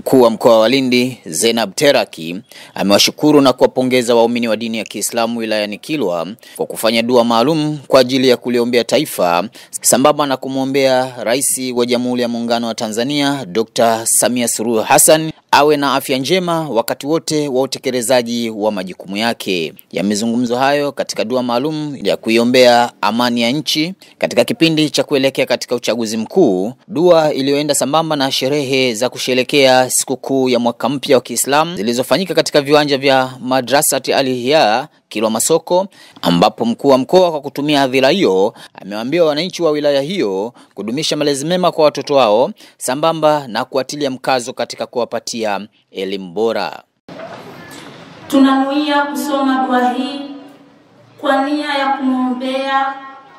Mkuu wa mkoa wa Lindi Zainab Teraki amewashukuru na kuwapongeza waumini wa dini ya Kiislamu wilayani Kilwa kwa kufanya dua maalum kwa ajili ya kuliombea taifa sambamba na kumwombea Rais wa Jamhuri ya Muungano wa Tanzania Dr. Samia Suluhu Hassan awe na afya njema wakati wote wa utekelezaji wa majukumu yake. Yamezungumzwa hayo katika dua maalum ya kuiombea amani ya nchi katika kipindi cha kuelekea katika uchaguzi mkuu, dua iliyoenda sambamba na sherehe za kusherehekea sikukuu ya mwaka mpya wa Kiislamu zilizofanyika katika viwanja vya Madrasati Al-Ihya Kilwa Masoko, ambapo mkuu wa mkoa kwa kutumia hadhira hiyo amewaambia wananchi wa wilaya hiyo kudumisha malezi mema kwa watoto wao sambamba na kuatilia mkazo katika kuwapatia elimu bora. Tunanuia kusoma dua hii kwa nia ya kumwombea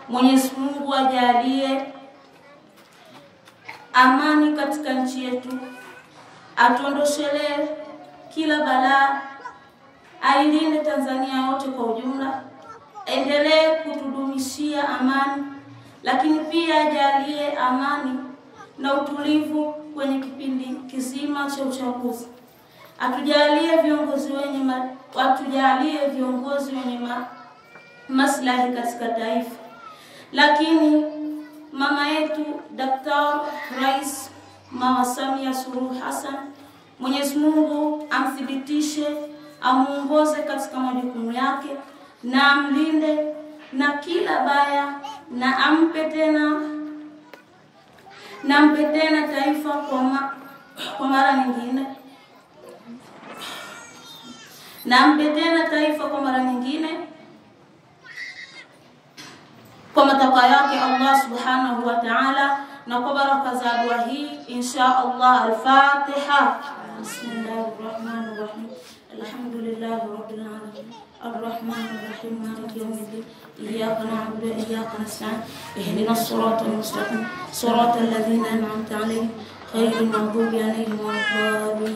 Mwenyezi Mungu ajalie amani katika nchi yetu, atuondoshelee kila balaa, ailinde Tanzania yote kwa ujumla, endelee kutudumishia amani, lakini pia ajalie amani na utulivu kwenye kipindi kizima cha uchaguzi. Atujalie viongozi wenye maslahi katika taifa. Lakini mama yetu Dr. Rais Mama Samia Suluhu Hassan, Mwenyezi Mungu amthibitishe, amuongoze katika majukumu yake na amlinde na kila baya, na ampe tena taifa kwa mara nyingine. Kwa matakwa yake Allah Subhanahu wa Ta'ala na kwa baraka za dua hii insha Allah. Al-Fatiha. Bismillahirrahmanirrahim. Alhamdulillahi rabbil alamin. Arrahmanir rahim. Maliki yawmiddin. Iyyaka na'budu wa iyyaka nasta'in. Ihdinas siratal mustaqim. Siratal ladzina an'amta 'alaihim ghayril maghdubi 'alaihim waladdallin.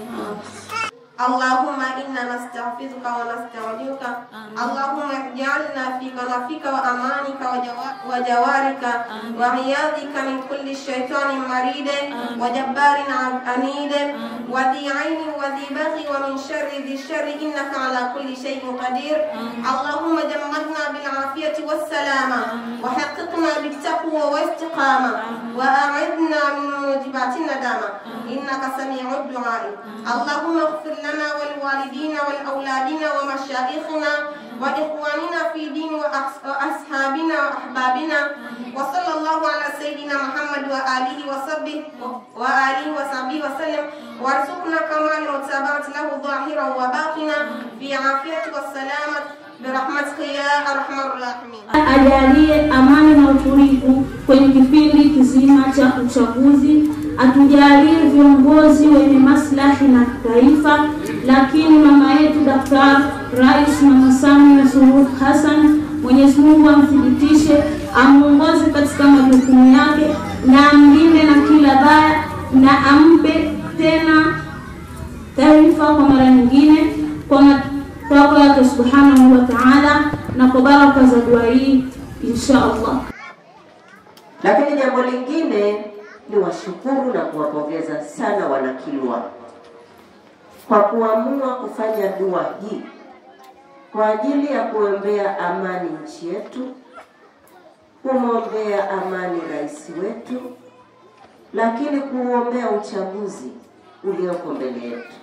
اللهم إنا نستغفرك ونستودعك. اللهم اجعلنا في كنفك وأمانك وجوارك وعياذك من كل شيطان مريد وجبار عنيد وذي عين وذي بغي ومن شر ذي الشر إنك على كل شيء قدير. اللهم جمدنا بالعافية والسلامة وحققنا بالتقوى والاستقامة وأعذنا من موجبات الندامة إنك سميع الدعاء. اللهم اغفر لنا والوالدين والأولادين ومشايخنا وإخواننا في دين وأصحابنا وأحبابنا. وصلى الله على سيدنا محمد وآله وصحبه وسلم. وارزقنا كمال المتابعة له ظاهرا وباطنا في عافية والسلامة برحمتك يا أرحم الراحمين. Ajalie amani na utulivu kwenye kipindi kizima cha uchaguzi. Atujalie viongozi wenye maslahi na taifa. Lakini mama yetu Dr. Rais Mama Samia Suluhu Hassan, Mwenyezi Mungu amthibitishe, amuongoze katika majukumu yake na amlinde na kila baya, na ampe tena taifa kwa mara nyingine kwa matakwa yake Subhanahu wa Ta'ala na kwa baraka za dua hii insha Allah. Lakini jambo lingine ni washukuru na kuwapongeza sana wanakilwa kwa kuamua kufanya dua hii kwa ajili ya kuombea amani nchi yetu, kumwombea amani rais wetu, lakini kuombea uchaguzi ulioko mbele yetu.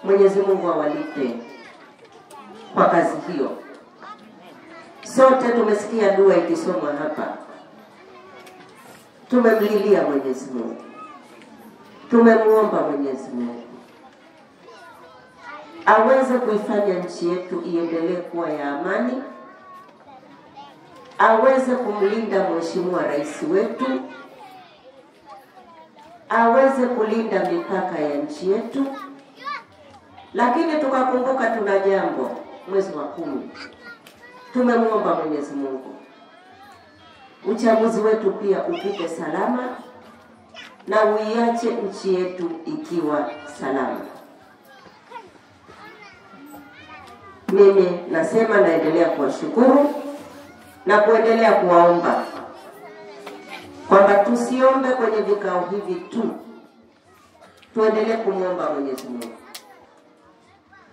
Mwenyezi Mungu awalipe kwa kazi hiyo. Sote tumesikia dua ikisomwa hapa. Tumemlilia Mwenyezi Mungu, tumemuomba Mwenyezi Mungu aweze kuifanya nchi yetu iendelee kuwa ya amani, aweze kumlinda Mheshimiwa Rais wetu, aweze kulinda mipaka ya nchi yetu. Lakini tukakumbuka tuna jambo mwezi wa 10. Tumemuomba Mwenyezi Mungu uchaguzi wetu pia upite salama na uiache nchi yetu ikiwa salama. Mimi nasema naendelea kuwashukuru na kuendelea kuwaomba kwamba tusiombe kwenye vikao hivi tu, tuendelee kumwomba Mwenyezi Mungu.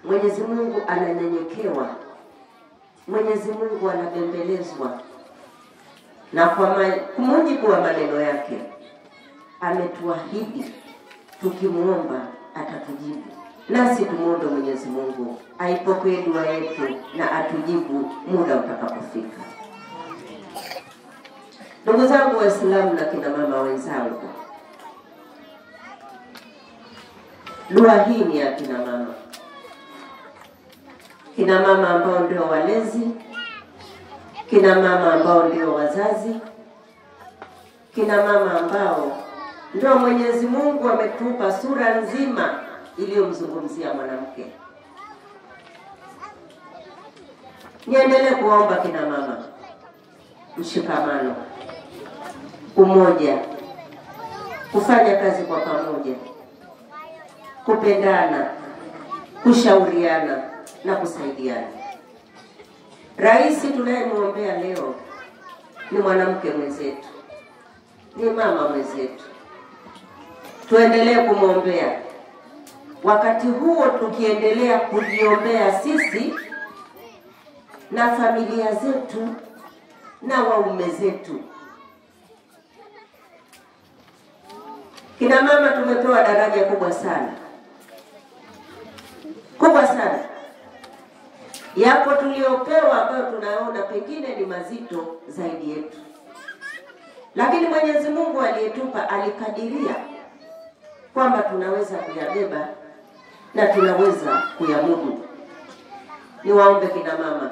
Mwenyezi Mungu ananyenyekewa, Mwenyezi Mungu anabembelezwa, na kwa mujibu wa maneno yake ametuahidi tukimwomba atatujibu. Nasi tumuombe Mwenyezi Mungu aipokee dua yetu na atujibu muda utakapofika. Ndugu zangu Waislamu na kina mama wenzangu, dua hii ni ya kina mama. Kina mama ambao ndio walezi, kina mama ambao ndio wazazi, kina mama ambao ndio Mwenyezi Mungu ametupa sura nzima iliyomzungumzia mwanamke. Niendelee kuomba kina mama mshikamano, umoja, kufanya kazi kwa pamoja, kupendana, kushauriana na kusaidiana. Rais tunayemwombea leo ni mwanamke mwenzetu, ni mama mwenzetu. Tuendelee kumwombea. Wakati huo tukiendelea kujiombea sisi na familia zetu na waume zetu. Kina mama tumepewa daraja kubwa sana. Kubwa sana. Yapo tuliopewa ambayo tunaona pengine ni mazito zaidi yetu. Lakini Mwenyezi Mungu aliyetupa alikadiria kwamba tunaweza kuyabeba na tunaweza kuyamudu. Niwaombe kina mama,